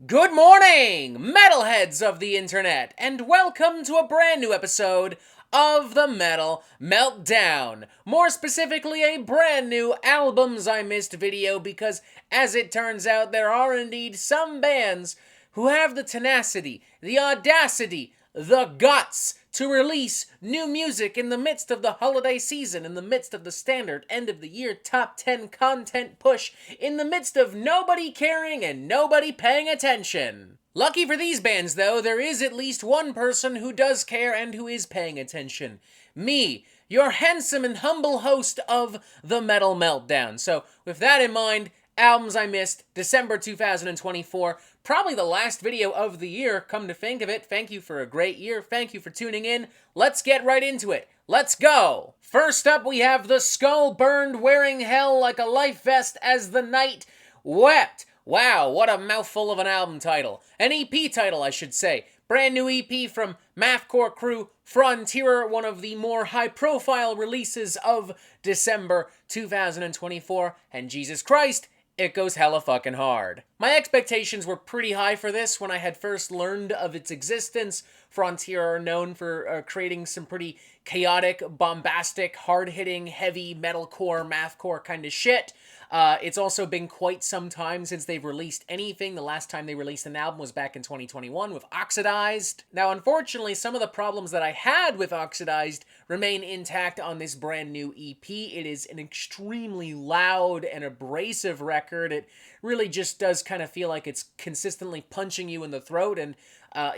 Good morning, metalheads of the internet, and welcome to a brand new episode of the Metal Meltdown. More specifically, a brand new Albums I Missed video, because as it turns out, there are indeed some bands who have the tenacity, the audacity, the guts to release new music in the midst of the holiday season, in the midst of the standard end-of-the-year top 10 content push, in the midst of nobody caring and nobody paying attention. Lucky for these bands, though, there is at least one person who does care and who is paying attention. Me, your handsome and humble host of the Metal Meltdown. So, with that in mind, Albums I Missed, December 2024, probably the last video of the year, come to think of it. Thank you for a great year. Thank you for tuning in. Let's get right into it. Let's go! First up, we have The Skull Burned Wearing Hell Like a Life Vest as the Night Wept. Wow, what a mouthful of an album title. An EP title, I should say. Brand new EP from mathcore crew Frontierer, one of the more high-profile releases of December 2024. And Jesus Christ, it goes hella fucking hard. My expectations were pretty high for this when I had first learned of its existence. Frontierer are known for creating some pretty chaotic, bombastic, hard-hitting, heavy metalcore, mathcore kind of shit. It's also been quite some time since they've released anything. The last time they released an album was back in 2021 with Oxidized. Now, unfortunately, some of the problems that I had with Oxidized remain intact on this brand new EP. It is an extremely loud and abrasive record. It really just does kind of feel like it's consistently punching you in the throat, and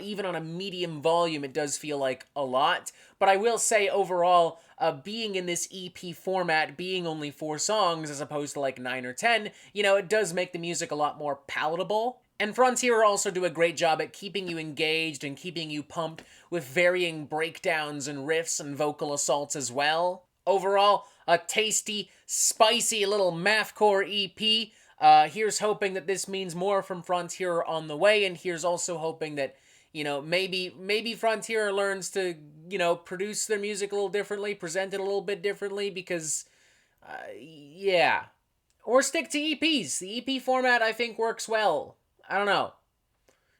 even on a medium volume, it does feel like a lot. But I will say, overall, being in this EP format, being only 4 songs as opposed to like 9 or 10, you know, it does make the music a lot more palatable. And Frontierer also do a great job at keeping you engaged and keeping you pumped with varying breakdowns and riffs and vocal assaults as well. Overall, a tasty, spicy little mathcore EP. Here's hoping that this means more from Frontierer on the way, and here's also hoping that, you know, maybe Frontierer learns to, you know, produce their music a little differently, present it a little bit differently, because, yeah. Or stick to EPs. The EP format, I think, works well. I don't know.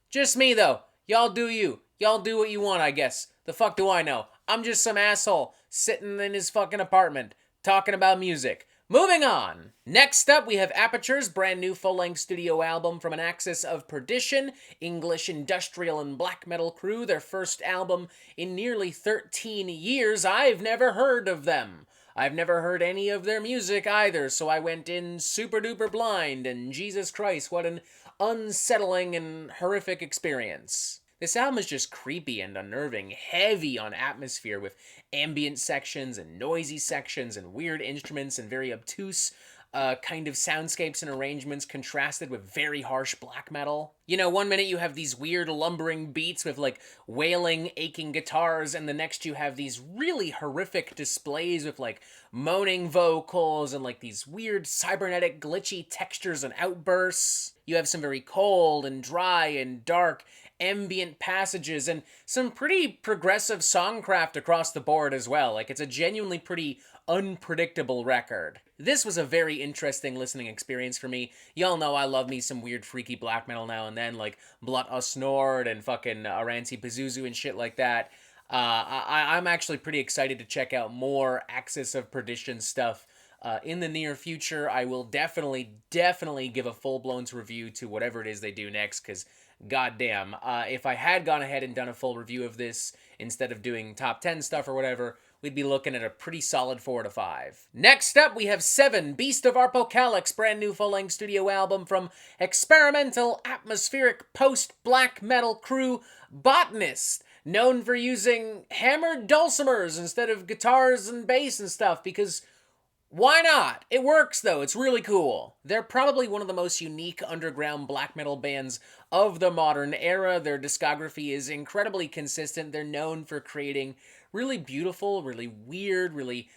Just me, though. Y'all do you. Y'all do what you want, I guess. The fuck do I know? I'm just some asshole sitting in his fucking apartment talking about music. Moving on. Next up, we have Aperture's brand new full-length studio album from an Axis of Perdition, English industrial and black metal crew, their first album in nearly 13 years. I've never heard of them. I've never heard any of their music either, so I went in super-duper blind, and Jesus Christ, what an unsettling and horrific experience. This album is just creepy and unnerving, heavy on atmosphere with ambient sections and noisy sections and weird instruments and very obtuse kind of soundscapes and arrangements contrasted with very harsh black metal. You know, one minute you have these weird lumbering beats with like wailing, aching guitars, and the next you have these really horrific displays with like moaning vocals and like these weird cybernetic glitchy textures and outbursts. You have some very cold and dry and dark ambient passages and some pretty progressive songcraft across the board as well. Like, it's a genuinely pretty unpredictable record. This was a very interesting listening experience for me. Y'all know I love me some weird freaky black metal now and then, like Blut Snord and fucking Aranti Pazuzu and shit like that. I'm actually pretty excited to check out more Axis of Perdition stuff in the near future. I will definitely give a full-blown review to whatever it is they do next, because goddamn, if I had gone ahead and done a full review of this instead of doing top 10 stuff or whatever, we'd be looking at a pretty solid 4 to 5. Next up, we have 7, Beast of Arpocalypse, brand new full-length studio album from experimental, atmospheric, post-black metal crew Botanist, known for using hammered dulcimers instead of guitars and bass and stuff, because why not? It works, though. It's really cool. They're probably one of the most unique underground black metal bands of the modern era. Their discography is incredibly consistent. They're known for creating really beautiful, really weird, really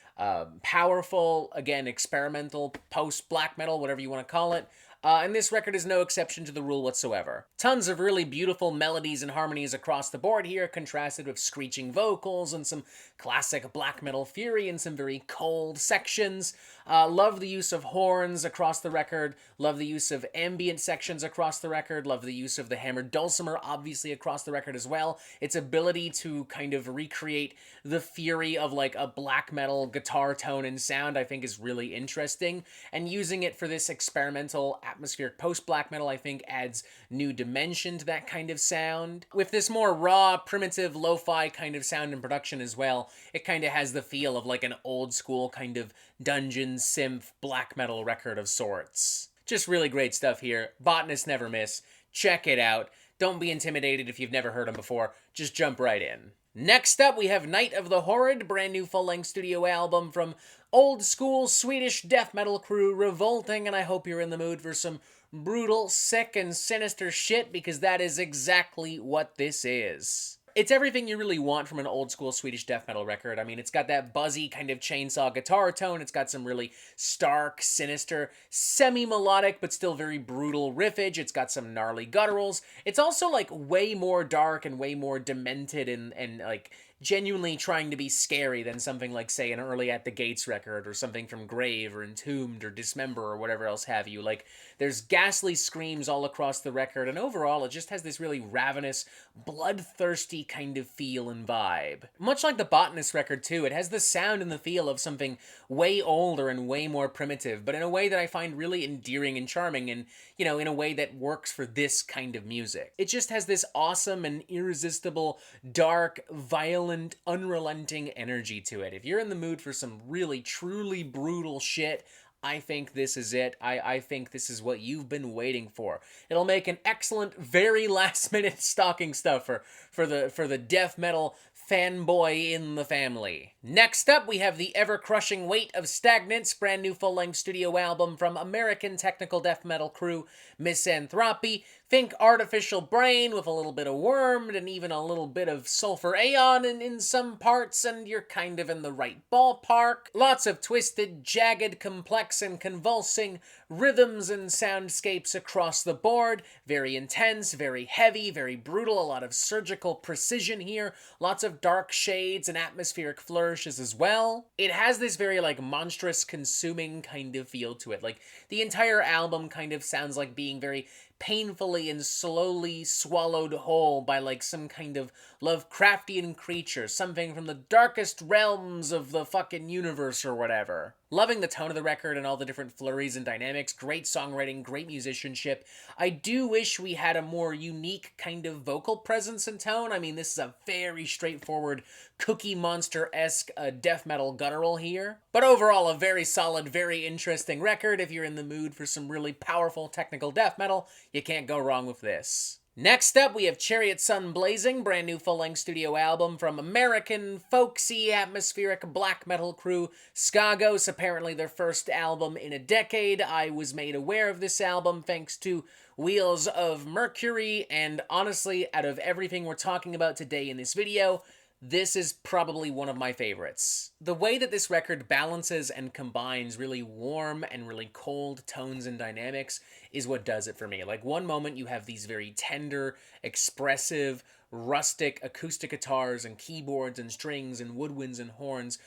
powerful, again, experimental, post-black metal, whatever you want to call it. and this record is no exception to the rule whatsoever. Tons of really beautiful melodies and harmonies across the board here, contrasted with screeching vocals and some classic black metal fury and some very cold sections. Love the use of horns across the record, love the use of ambient sections across the record, love the use of the hammered dulcimer obviously across the record as well. Its ability to kind of recreate the fury of like a black metal guitar tone and sound I think is really interesting, and using it for this experimental atmospheric post-black metal I think adds new dimension to that kind of sound. With this more raw, primitive, lo-fi kind of sound and production as well, it kind of has the feel of like an old school kind of dungeon synth black metal record of sorts. Just really great stuff here. Botanist never miss. Check it out. Don't be intimidated if you've never heard them before. Just jump right in. Next up, we have Night of the Horrid, brand new full-length studio album from old school Swedish death metal crew Revolting, and I hope you're in the mood for some brutal, sick, and sinister shit, because that is exactly what this is. It's everything you really want from an old school Swedish death metal record. I mean, it's got that buzzy kind of chainsaw guitar tone, it's got some really stark, sinister, semi-melodic but still very brutal riffage, it's got some gnarly gutturals. It's also like way more dark and way more demented and like genuinely trying to be scary than something like, say, an early At the Gates record or something from Grave or Entombed or Dismember or whatever else have you. Like, there's ghastly screams all across the record, and overall it just has this really ravenous, bloodthirsty kind of feel and vibe. Much like the Botanist record too, it has the sound and the feel of something way older and way more primitive, but in a way that I find really endearing and charming, and, you know, in a way that works for this kind of music. It just has this awesome and irresistible, dark, violent, unrelenting energy to it. If you're in the mood for some really, truly brutal shit, I think this is it. I think this is what you've been waiting for. It'll make an excellent, very last-minute stocking stuffer for the death metal fanboy in the family. Next up, we have the ever-crushing weight of Stagnant's brand new full-length studio album from American technical death metal crew Misanthropy. Think artificial brain with a little bit of wormed and even a little bit of sulfur aeon in some parts, and you're kind of in the right ballpark. Lots of twisted, jagged, complex, and convulsing rhythms and soundscapes across the board. Very intense, very heavy, very brutal, a lot of surgical precision here. Lots of dark shades and atmospheric flourishes as well. It has this very like monstrous, consuming kind of feel to it. Like the entire album kind of sounds like being very painfully and slowly swallowed whole by like some kind of Lovecraftian creature, something from the darkest realms of the fucking universe or whatever. Loving the tone of the record and all the different flurries and dynamics, great songwriting, great musicianship. I do wish we had a more unique kind of vocal presence and tone. I mean, this is a very straightforward Cookie Monster-esque death metal guttural here. But overall, a very solid, very interesting record. If you're in the mood for some really powerful technical death metal, you can't go wrong with this. Next up, we have Chariot Sun Blazing, brand new full-length studio album from American folksy atmospheric black metal crew Skagos, apparently their first album in a decade. I was made aware of this album thanks to Wheels of Mercury, and honestly, out of everything we're talking about today in this video, this is probably one of my favorites. The way that this record balances and combines really warm and really cold tones and dynamics is what does it for me. Like, one moment you have these very tender, expressive, rustic acoustic guitars and keyboards and strings and woodwinds and horns,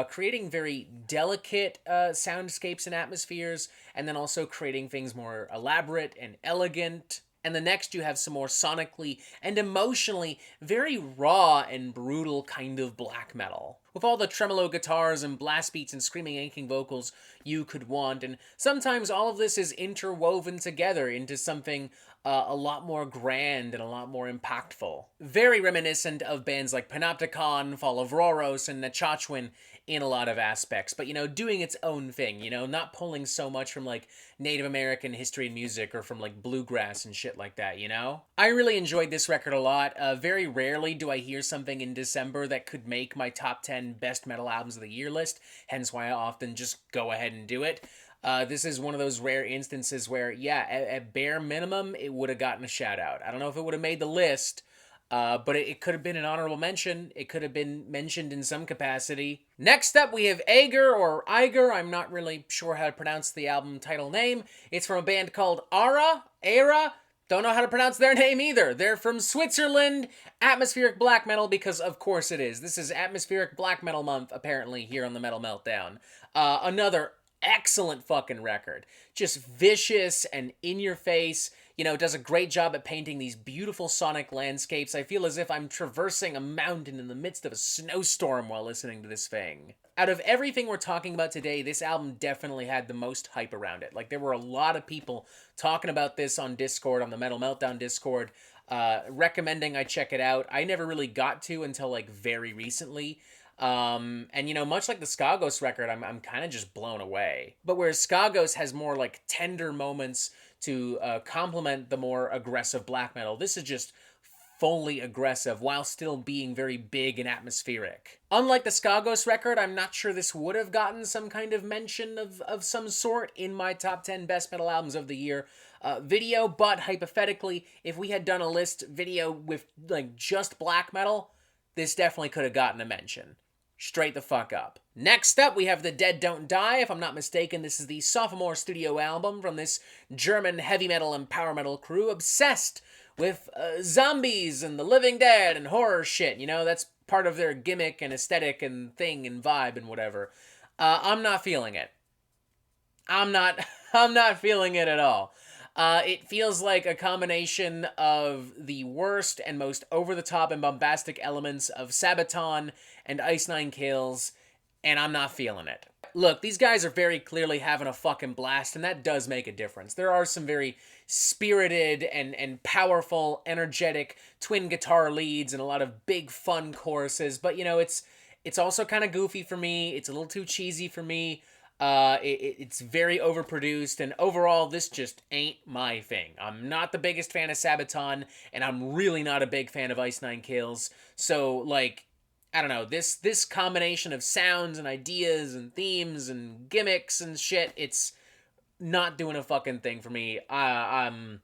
creating very delicate soundscapes and atmospheres, and then also creating things more elaborate and elegant. And the next you have some more sonically and emotionally very raw and brutal kind of black metal, with all the tremolo guitars and blast beats and screaming, aching vocals you could want, and sometimes all of this is interwoven together into something a lot more grand and a lot more impactful. Very reminiscent of bands like Panopticon, Fall of Rhoros, and Nachachwin in a lot of aspects, but, you know, doing its own thing, you know, not pulling so much from, like, Native American history and music or from, like, bluegrass and shit like that, you know? I really enjoyed this record a lot. Very rarely do I hear something in December that could make my top 10 best metal albums of the year list, hence why I often just go ahead and do it. This is one of those rare instances where, yeah, at bare minimum, it would have gotten a shout out. I don't know if it would have made the list, But it could have been an honorable mention. It could have been mentioned in some capacity. Next up, we have Eiger, or Eiger. I'm not really sure how to pronounce the album title name. It's from a band called Aara. Aara. Don't know how to pronounce their name either. They're from Switzerland. Atmospheric black metal, because of course it is. This is Atmospheric Black Metal Month, apparently, here on the Metal Meltdown. Another excellent fucking record. Just vicious and in your face. You know, it does a great job at painting these beautiful sonic landscapes. I feel as if I'm traversing a mountain in the midst of a snowstorm while listening to this thing. Out of everything we're talking about today, this album definitely had the most hype around it. Like, there were a lot of people talking about this on Discord, on the Metal Meltdown Discord, recommending I check it out. I never really got to until, like, very recently. And you know, much like the Skagos record, I'm kind of just blown away. But whereas Skagos has more like tender moments to complement the more aggressive black metal, this is just fully aggressive while still being very big and atmospheric. Unlike the Skagos record, I'm not sure this would have gotten some kind of mention of some sort in my top 10 best metal albums of the year video, but hypothetically, if we had done a list video with like just black metal, this definitely could have gotten a mention. Straight the fuck up. Next up, we have The Dead Don't Die. If I'm not mistaken, this is the sophomore studio album from this German heavy metal and power metal crew obsessed with zombies and the living dead and horror shit. You know, that's part of their gimmick and aesthetic and thing and vibe and whatever. I'm not feeling it. I'm not feeling it at all. It feels like a combination of the worst and most over-the-top and bombastic elements of Sabaton and Ice Nine Kills, and I'm not feeling it. Look, these guys are very clearly having a fucking blast, and that does make a difference. There are some very spirited and powerful, energetic twin guitar leads and a lot of big, fun choruses, but, you know, it's also kind of goofy for me. It's a little too cheesy for me. It's very overproduced, and overall, this just ain't my thing. I'm not the biggest fan of Sabaton, and I'm really not a big fan of Ice Nine Kills, so, like, I don't know, this combination of sounds and ideas and themes and gimmicks and shit, it's not doing a fucking thing for me. I'm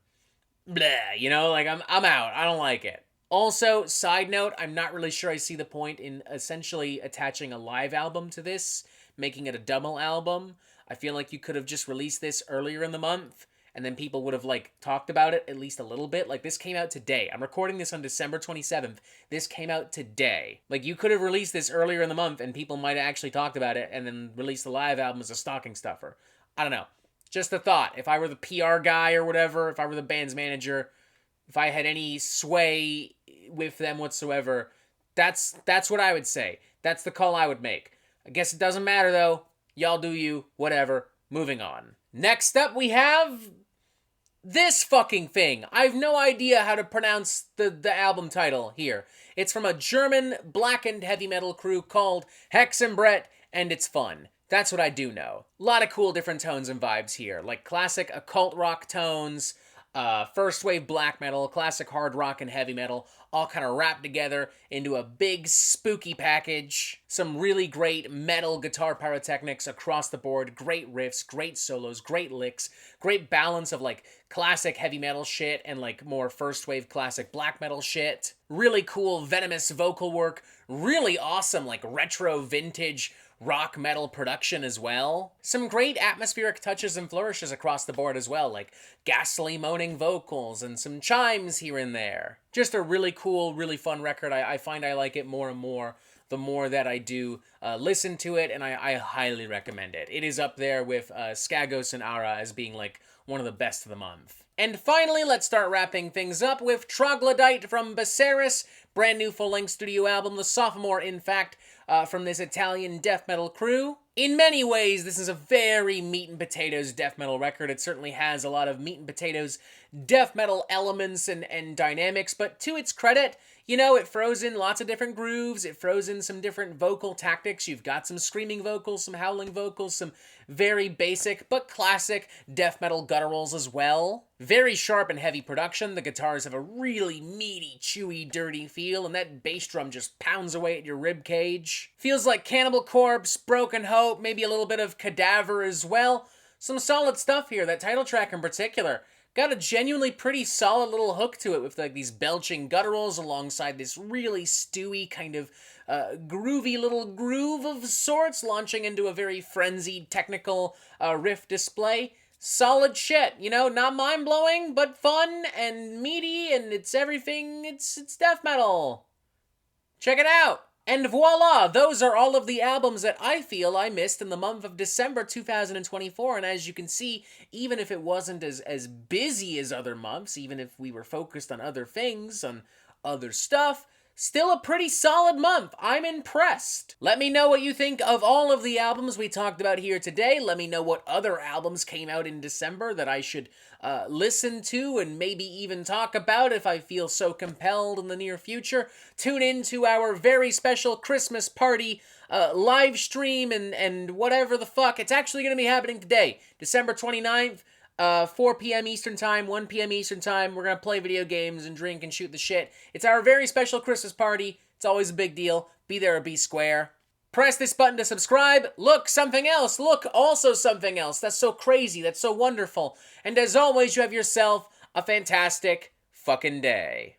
bleh, you know, like, I'm out. I don't like it. Also, side note, I'm not really sure I see the point in essentially attaching a live album to this, making it a double album. I feel like you could have just released this earlier in the month, and then people would have, like, talked about it at least a little bit. Like, this came out today. I'm recording this on December 27th. This came out today. Like, you could have released this earlier in the month, and people might have actually talked about it, and then released the live album as a stocking stuffer. I don't know. Just a thought. If I were the PR guy or whatever, if I were the band's manager, if I had any sway with them whatsoever, that's what I would say. That's the call I would make. I guess it doesn't matter, though. Y'all do you. Whatever. Moving on. Next up, we have this fucking thing. I have no idea how to pronounce the album title here. It's from a German blackened heavy metal crew called Hexenbrett, and it's fun. That's what I do know. A lot of cool different tones and vibes here, like classic occult rock tones, first wave black metal, classic hard rock and heavy metal, all kind of wrapped together into a big spooky package. Some really great metal guitar pyrotechnics across the board, great riffs, great solos, great licks, great balance of like classic heavy metal shit and like more first wave classic black metal shit. Really cool venomous vocal work, really awesome like retro vintage rock metal production as well. Some great atmospheric touches and flourishes across the board as well, like ghastly moaning vocals and some chimes here and there. Just a really cool, really fun record. I find I like it more and more the more that I do listen to it, and I highly recommend it. It is up there with Skagos and Aara as being like one of the best of the month. And finally, let's start wrapping things up with Troglodyte from Becerus, brand new full-length studio album, the sophomore in fact, from this Italian death metal crew. In many ways, this is a very meat and potatoes death metal record. It certainly has a lot of meat and potatoes death metal elements and dynamics, but to its credit, you know, it throws in lots of different grooves, it throws in some different vocal tactics. You've got some screaming vocals, some howling vocals, some very basic but classic death metal gutturals as well. Very sharp and heavy production. The guitars have a really meaty, chewy, dirty feel, and that bass drum just pounds away at your rib cage. Feels like Cannibal Corpse, Broken Hope, maybe a little bit of Cadaver as well. Some solid stuff here. That title track in particular, got a genuinely pretty solid little hook to it with like these belching gutturals alongside this really stewy kind of groovy little groove of sorts, launching into a very frenzied technical riff display. Solid shit, you know, not mind-blowing, but fun and meaty, and it's everything, it's death metal. Check it out! And voila, those are all of the albums that I feel I missed in the month of December 2024, and as you can see, even if it wasn't as busy as other months, even if we were focused on other things, on other stuff, still a pretty solid month. I'm impressed. Let me know what you think of all of the albums we talked about here today. Let me know what other albums came out in December that I should listen to and maybe even talk about if I feel so compelled in the near future. Tune in to our very special Christmas party live stream and whatever the fuck. It's actually going to be happening today, December 29th. 4 p.m. Eastern Time, 1 p.m. Eastern Time. We're going to play video games and drink and shoot the shit. It's our very special Christmas party. It's always a big deal. Be there or be square. Press this button to subscribe. Look, something else. Look, also something else. That's so crazy. That's so wonderful. And as always, you have yourself a fantastic fucking day.